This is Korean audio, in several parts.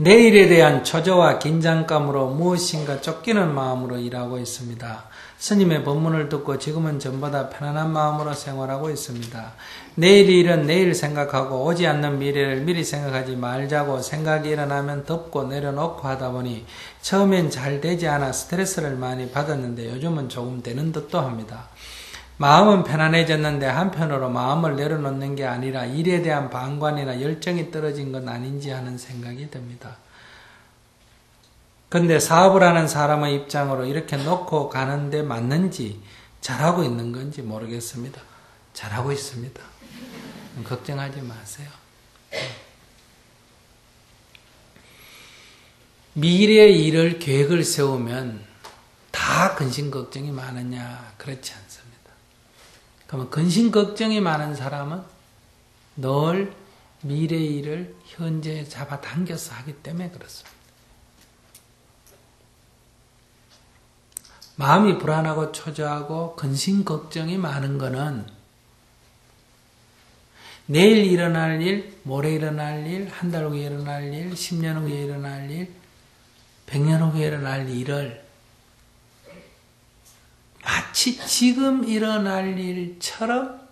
내일에 대한 초조와 긴장감으로 무엇인가 쫓기는 마음으로 일하고 있습니다. 스님의 법문을 듣고 지금은 전보다 편안한 마음으로 생활하고 있습니다. 내일 일은 내일 생각하고 오지 않는 미래를 미리 생각하지 말자고 생각이 일어나면 덮고 내려놓고 하다 보니 처음엔 잘 되지 않아 스트레스를 많이 받았는데 요즘은 조금 되는 듯도 합니다. 마음은 편안해졌는데 한편으로 마음을 내려놓는 게 아니라 일에 대한 방관이나 열정이 떨어진 건 아닌지 하는 생각이 듭니다. 근데 사업을 하는 사람의 입장으로 이렇게 놓고 가는데 맞는지 잘하고 있는 건지 모르겠습니다. 잘하고 있습니다. 걱정하지 마세요. 미래의 일을 계획을 세우면 다 근심 걱정이 많으냐? 그렇지 않습니다. 그러면 근심 걱정이 많은 사람은 늘 미래의 일을 현재에 잡아당겨서 하기 때문에 그렇습니다. 마음이 불안하고 초조하고 근심 걱정이 많은 거는 내일 일어날 일, 모레 일어날 일, 한 달 후에 일어날 일, 10년 후에 일어날 일, 100년 후에 일어날 일을 마치 지금 일어날 일처럼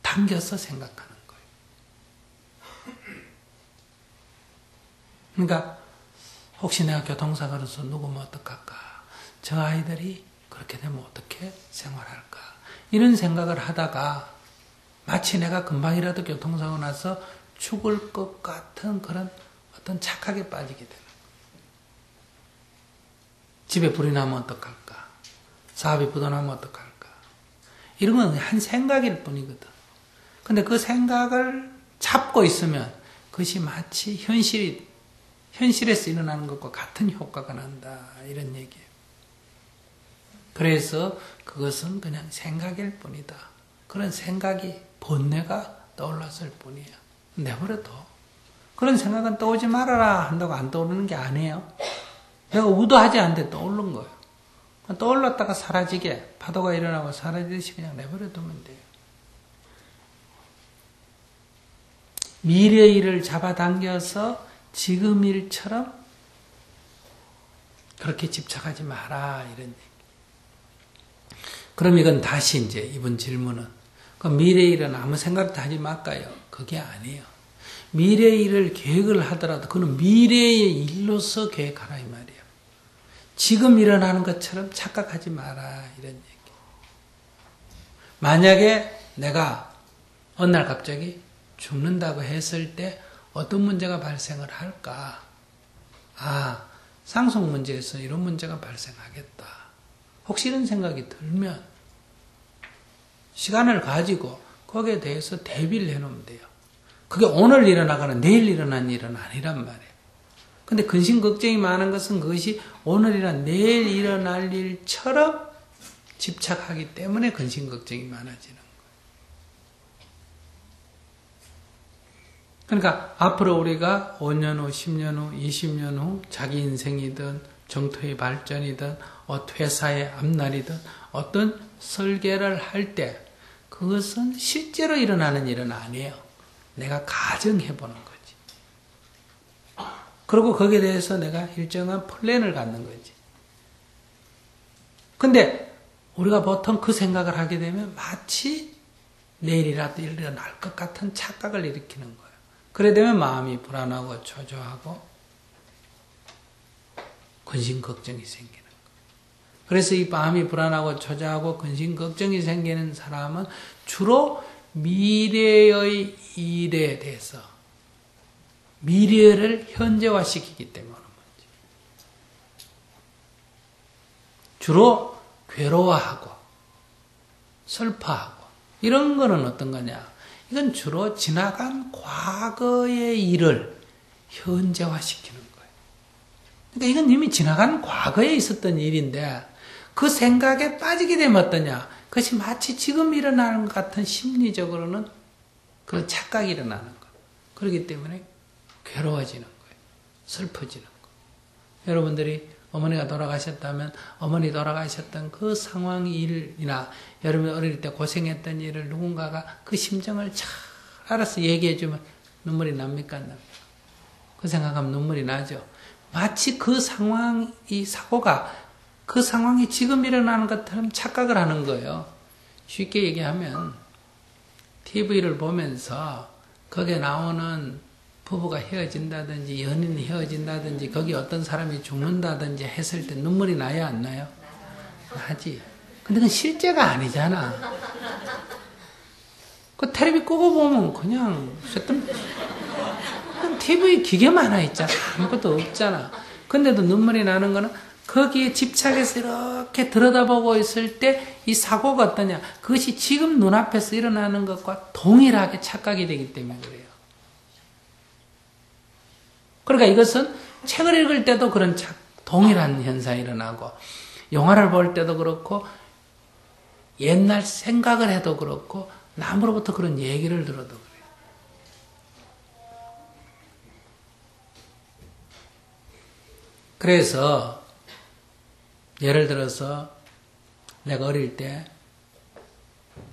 당겨서 생각하는 거예요. 그러니까 혹시 내가 교통사고로서 누구면 어떡할까? 저 아이들이 그렇게 되면 어떻게 생활할까? 이런 생각을 하다가 마치 내가 금방이라도 교통사고 나서 죽을 것 같은 그런 어떤 착각에 빠지게 되는 거예요. 집에 불이 나면 어떡할까? 사업이 부도나면 어떡할까? 이런 건 한 생각일 뿐이거든. 근데 그 생각을 잡고 있으면 그것이 마치 현실에서 일어나는 것과 같은 효과가 난다. 이런 얘기예요. 그래서 그것은 그냥 생각일 뿐이다. 그런 생각이 번뇌가 떠올랐을 뿐이에요. 내버려둬. 그런 생각은 떠오지 말아라 한다고 안 떠오르는 게 아니에요. 내가 의도하지 않는데 떠오른 거예요. 떠올랐다가 사라지게 파도가 일어나고 사라지듯이 그냥 내버려두면 돼요. 미래의 일을 잡아당겨서 지금 일처럼 그렇게 집착하지 마라 이런 얘기. 그럼 이건 다시 이제 이번 질문은 그 미래의 일은 아무 생각도 하지 말까요? 그게 아니에요. 미래의 일을 계획을 하더라도 그는 미래의 일로서 계획하라 이 말이에요. 지금 일어나는 것처럼 착각하지 마라 이런 얘기. 만약에 내가 어느 날 갑자기 죽는다고 했을 때 어떤 문제가 발생을 할까? 아, 상속 문제에서 이런 문제가 발생하겠다. 혹시 이런 생각이 들면 시간을 가지고 거기에 대해서 대비를 해놓으면 돼요. 그게 오늘 일어나거나 내일 일어난 일은 아니란 말이에요. 근데 근심 걱정이 많은 것은 그것이 오늘이나 내일 일어날 일처럼 집착하기 때문에 근심 걱정이 많아지는 거예요. 그러니까 앞으로 우리가 5년 후, 10년 후, 20년 후 자기 인생이든 정토의 발전이든 회사의 앞날이든 어떤 설계를 할 때 그것은 실제로 일어나는 일은 아니에요. 내가 가정해보는 거지. 그리고 거기에 대해서 내가 일정한 플랜을 갖는 거지. 근데 우리가 보통 그 생각을 하게 되면 마치 내일이라도 일어날 것 같은 착각을 일으키는 거예요. 그래 되면 마음이 불안하고 초조하고 근심 걱정이 생기는 거예요. 그래서 이 마음이 불안하고 초조하고 근심 걱정이 생기는 사람은 주로 미래의 일에 대해서 미래를 현재화시키기 때문에 그런 거지. 주로 괴로워하고 슬퍼하고 이런 거는 어떤 거냐? 이건 주로 지나간 과거의 일을 현재화시키는 거예요. 그러니까 이건 이미 지나간 과거에 있었던 일인데 그 생각에 빠지게 되면 어떠냐? 그것이 마치 지금 일어나는 것 같은 심리적으로는 그런 착각이 일어나는 거예요. 그렇기 때문에 괴로워지는 거예요. 슬퍼지는 거예요. 여러분들이 어머니가 돌아가셨다면 어머니 돌아가셨던 그 상황 일이나 여러분 어릴 때 고생했던 일을 누군가가 그 심정을 잘 알아서 얘기해 주면 눈물이 납니까? 안 납니까? 그 생각하면 눈물이 나죠. 마치 그 상황, 이 사고가 그 상황이 지금 일어나는 것처럼 착각을 하는 거예요. 쉽게 얘기하면 TV를 보면서 거기에 나오는 부부가 헤어진다든지 연인이 헤어진다든지 거기 어떤 사람이 죽는다든지 했을 때 눈물이 나요, 안 나요? 나지. 근데 그건 실제가 아니잖아. 그 텔레비 끄고 보면 그냥 TV 기계만 하나 있잖아. 아무것도 없잖아. 근데도 눈물이 나는 거는 거기에 집착해서 이렇게 들여다보고 있을 때 이 사고가 어떠냐. 그것이 지금 눈앞에서 일어나는 것과 동일하게 착각이 되기 때문에 그래요. 그러니까 이것은 책을 읽을 때도 그런 동일한 현상이 일어나고 영화를 볼 때도 그렇고 옛날 생각을 해도 그렇고 남으로부터 그런 얘기를 들어도 그래요. 그래서 예를 들어서 내가 어릴 때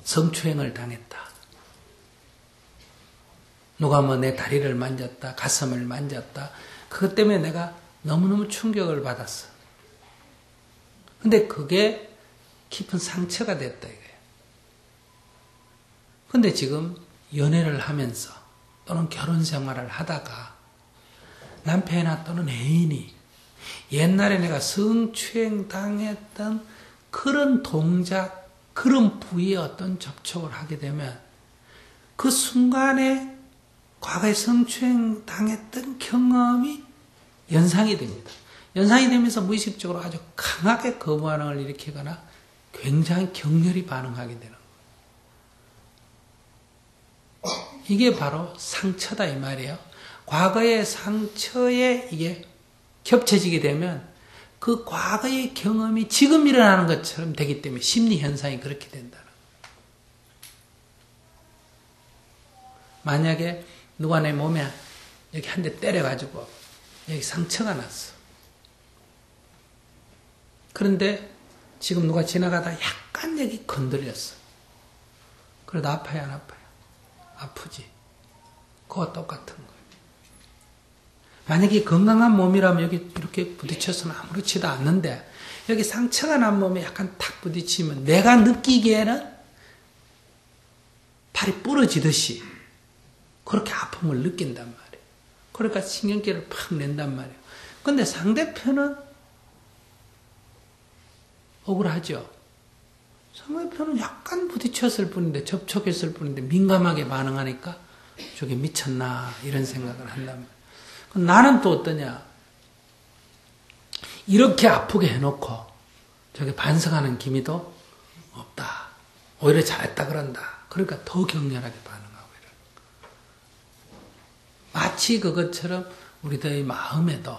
성추행을 당했다. 누가 뭐 내 다리를 만졌다, 가슴을 만졌다. 그것 때문에 내가 너무너무 충격을 받았어. 근데 그게 깊은 상처가 됐다 이거예요. 근데 지금 연애를 하면서 또는 결혼 생활을 하다가 남편이나 또는 애인이 옛날에 내가 성추행 당했던 그런 동작, 그런 부위에 어떤 접촉을 하게 되면 그 순간에 과거에 성추행 당했던 경험이 연상이 됩니다. 연상이 되면서 무의식적으로 아주 강하게 거부 반응을 일으키거나 굉장히 격렬히 반응하게 되는 거예요. 이게 바로 상처다 이 말이에요. 과거의 상처에 이게 겹쳐지게 되면 그 과거의 경험이 지금 일어나는 것처럼 되기 때문에 심리 현상이 그렇게 된다는 거예요. 만약에 누가 내 몸에 여기 한 대 때려가지고 여기 상처가 났어. 그런데 지금 누가 지나가다 약간 여기 건드렸어. 그래도 아파요, 안 아파요? 아프지. 그거 똑같은 거예요. 만약에 건강한 몸이라면 여기 이렇게 부딪혀서는 아무렇지도 않는데 여기 상처가 난 몸에 약간 탁 부딪히면 내가 느끼기에는 발이 부러지듯이 그렇게 아픔을 느낀단 말이에요. 그러니까 신경질을 팍 낸단 말이에요. 근데 상대편은 억울하죠. 상대편은 약간 부딪혔을 뿐인데 접촉했을 뿐인데 민감하게 반응하니까 저게 미쳤나 이런 생각을 한단 말이에요. 나는 또 어떠냐. 이렇게 아프게 해놓고 저게 반성하는 기미도 없다. 오히려 잘했다 그런다. 그러니까 더 격렬하게 반응하고 이런. 마치 그것처럼 우리들의 마음에도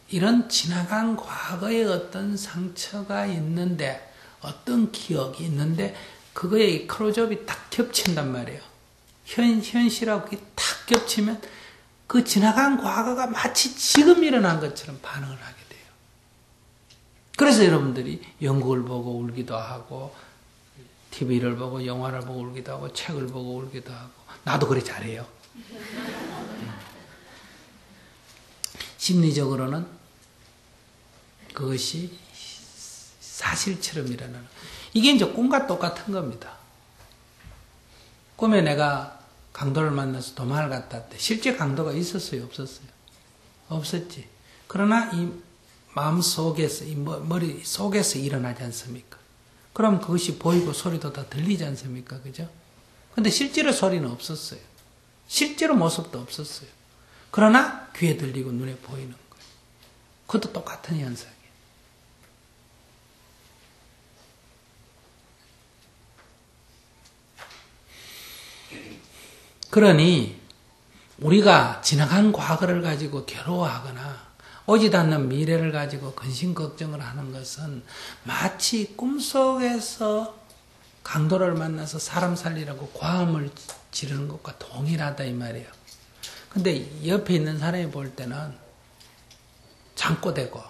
이런 지나간 과거의 어떤 상처가 있는데 어떤 기억이 있는데 그거에 클로즈업이 딱 겹친단 말이에요. 현실하고 그게 딱 겹치면 그 지나간 과거가 마치 지금 일어난 것처럼 반응을 하게 돼요. 그래서 여러분들이 연극을 보고 울기도 하고 TV를 보고 영화를 보고 울기도 하고 책을 보고 울기도 하고 나도 그래 잘해요. 심리적으로는 그것이 사실처럼 일어나는 이게 이제 꿈과 똑같은 겁니다. 꿈에 내가 강도를 만나서 도망을 갔다 왔대. 실제 강도가 있었어요? 없었어요? 없었지. 그러나 이 마음 속에서, 이 머리 속에서 일어나지 않습니까? 그럼 그것이 보이고 소리도 다 들리지 않습니까? 그죠? 근데 실제로 소리는 없었어요. 실제로 모습도 없었어요. 그러나 귀에 들리고 눈에 보이는 거예요. 그것도 똑같은 현상이에요. 그러니 우리가 지나간 과거를 가지고 괴로워하거나 오지도 않는 미래를 가지고 근심 걱정을 하는 것은 마치 꿈속에서 강도를 만나서 사람 살리라고 과음을 지르는 것과 동일하다 이 말이에요. 근데 옆에 있는 사람이 볼 때는 잠꼬대고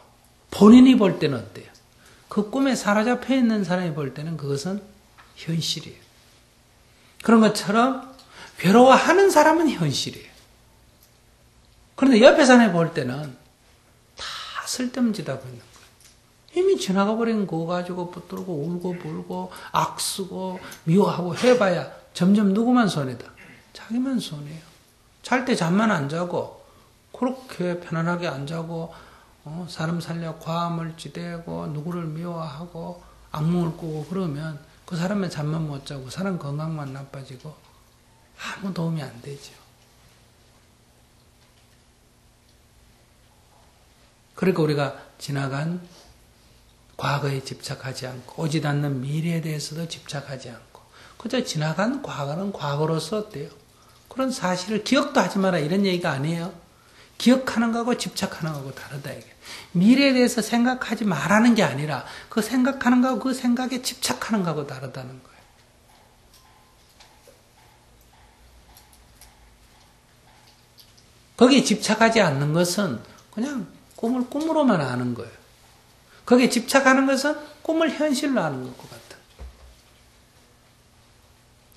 본인이 볼 때는 어때요? 그 꿈에 사로잡혀 있는 사람이 볼 때는 그것은 현실이에요. 그런 것처럼 괴로워하는 사람은 현실이에요. 그런데 옆에 사람이 볼 때는 다 쓸데없는 짓 하고 있는 거예요. 이미 지나가 버린 거 가지고 붙들고 울고 불고 악쓰고 미워하고 해봐야 점점 누구만 손해다? 자기만 손해요. 잘 때 잠만 안 자고 그렇게 편안하게 안 자고 사람 살려 과음을 지대고 누구를 미워하고 악몽을 꾸고 그러면 그 사람은 잠만 못 자고 사람 건강만 나빠지고 아무 도움이 안 되죠. 그러니까 우리가 지나간 과거에 집착하지 않고 오지 않는 미래에 대해서도 집착하지 않고 그저 지나간 과거는 과거로서 어때요? 그런 사실을 기억도 하지 마라 이런 얘기가 아니에요. 기억하는 거하고 집착하는 거하고 다르다 이게. 미래에 대해서 생각하지 말라는 게 아니라 그 생각하는 거하고 그 생각에 집착하는 거하고 다르다는 거예요. 거기에 집착하지 않는 것은 그냥 꿈을 꿈으로만 아는 거예요. 거기에 집착하는 것은 꿈을 현실로 아는 것과 같아.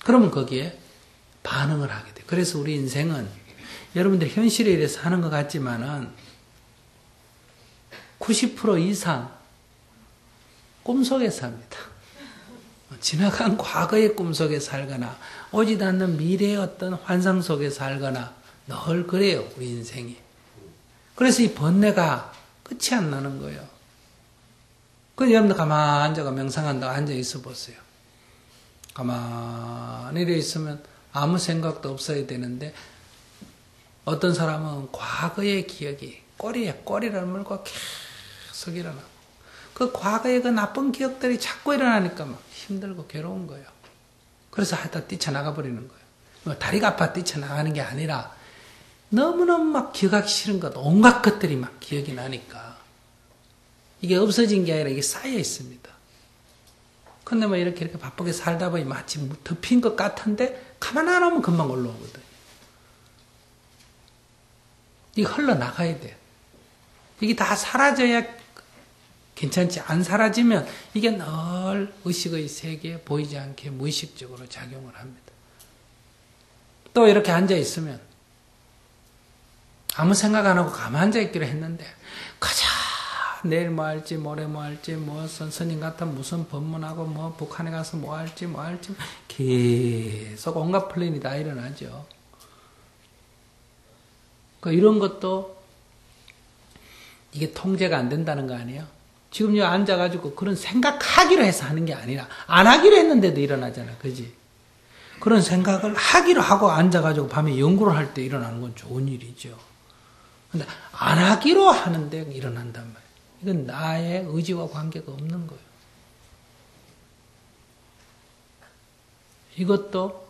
그러면 거기에 반응을 하게 돼. 그래서 우리 인생은 여러분들 현실에 의해서 하는 것 같지만은 90% 이상 꿈속에 삽니다. 지나간 과거의 꿈속에 살거나 오지 않는 미래의 어떤 환상 속에 살거나 늘 그래요. 우리 인생이. 그래서 이 번뇌가 끝이 안 나는 거예요. 그래서 여러분들 가만히 앉아가 명상한다고 앉아 있어 보세요. 가만히 이래 있으면 아무 생각도 없어야 되는데 어떤 사람은 과거의 기억이 꼬리를 물고 계속 일어나고 그 과거의 그 나쁜 기억들이 자꾸 일어나니까 막 힘들고 괴로운 거예요. 그래서 하다 뛰쳐나가 버리는 거예요. 다리가 아파 뛰쳐나가는 게 아니라 너무너무 막 기억하기 싫은 것 온갖 것들이 막 기억이 나니까 이게 없어진 게 아니라 이게 쌓여 있습니다. 근데 뭐 이렇게 바쁘게 살다 보니 마치 덮인 것 같은데 가만 안 하면 금방 올라오거든. 이게 흘러나가야 돼요. 이게 다 사라져야 괜찮지. 안 사라지면 이게 늘 의식의 세계에 보이지 않게 무의식적으로 작용을 합니다. 또 이렇게 앉아있으면 아무 생각 안 하고 가만히 앉아있기로 했는데 가자 내일 뭐 할지 모레 뭐 할지 뭐 스님 같은 무슨 법문하고 뭐 북한에 가서 뭐 할지 계속 온갖 플랜이 다 일어나죠. 이런 것도 이게 통제가 안 된다는 거 아니에요? 지금 여기 앉아가지고 그런 생각하기로 해서 하는 게 아니라 안 하기로 했는데도 일어나잖아. 그지? 그런 생각을 하기로 하고 앉아가지고 밤에 연구를 할 때 일어나는 건 좋은 일이죠. 근데 안 하기로 하는데 일어난단 말이에요. 이건 나의 의지와 관계가 없는 거예요. 이것도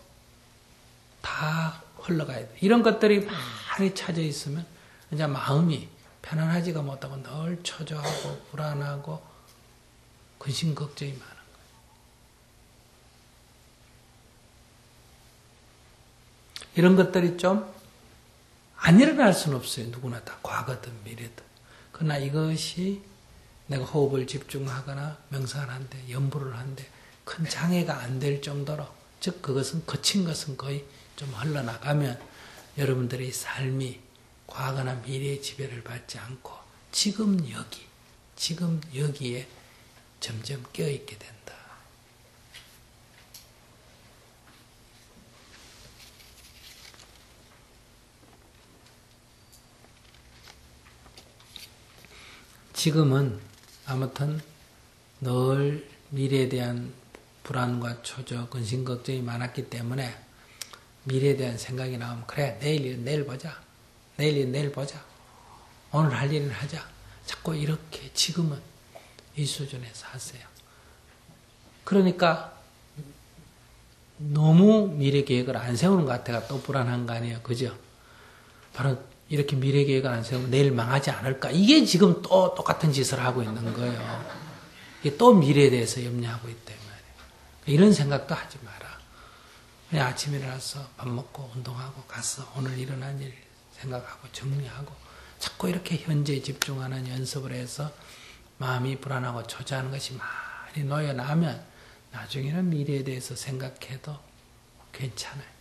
다 흘러가야 돼. 이런 것들이 많이 찾아 있으면 이제 마음이 편안하지가 못하고 늘 초조하고 불안하고 근심 걱정이 많은 거예요. 이런 것들이 좀 안 일어날 수는 없어요. 누구나 다 과거든 미래든. 그러나 이것이 내가 호흡을 집중하거나 명상을 한데 연부를 한데 큰 장애가 안 될 정도로 즉 그것은 거친 것은 거의 좀 흘러나가면 여러분들의 삶이 과거나 미래의 지배를 받지 않고 지금 여기에 점점 껴있게 된다. 지금은 아무튼 늘 미래에 대한 불안과 초조, 근심, 걱정이 많았기 때문에 미래에 대한 생각이 나오면 그래 내일 보자. 내일 보자. 오늘 할 일은 하자. 자꾸 이렇게 지금은 이 수준에서 하세요. 그러니까 너무 미래 계획을 안 세우는 것 같아가 또 불안한 거 아니에요. 그죠? 바로 이렇게 미래 계획을 안 세우면 내일 망하지 않을까? 이게 지금 또 똑같은 짓을 하고 있는 거예요. 이게 또 미래에 대해서 염려하고 있단 말이에요. 이런 생각도 하지 마라. 그냥 아침에 일어나서 밥 먹고 운동하고 가서 오늘 일어난 일 생각하고 정리하고 자꾸 이렇게 현재에 집중하는 연습을 해서 마음이 불안하고 초조하는 것이 많이 놓여나면 나중에는 미래에 대해서 생각해도 괜찮아요.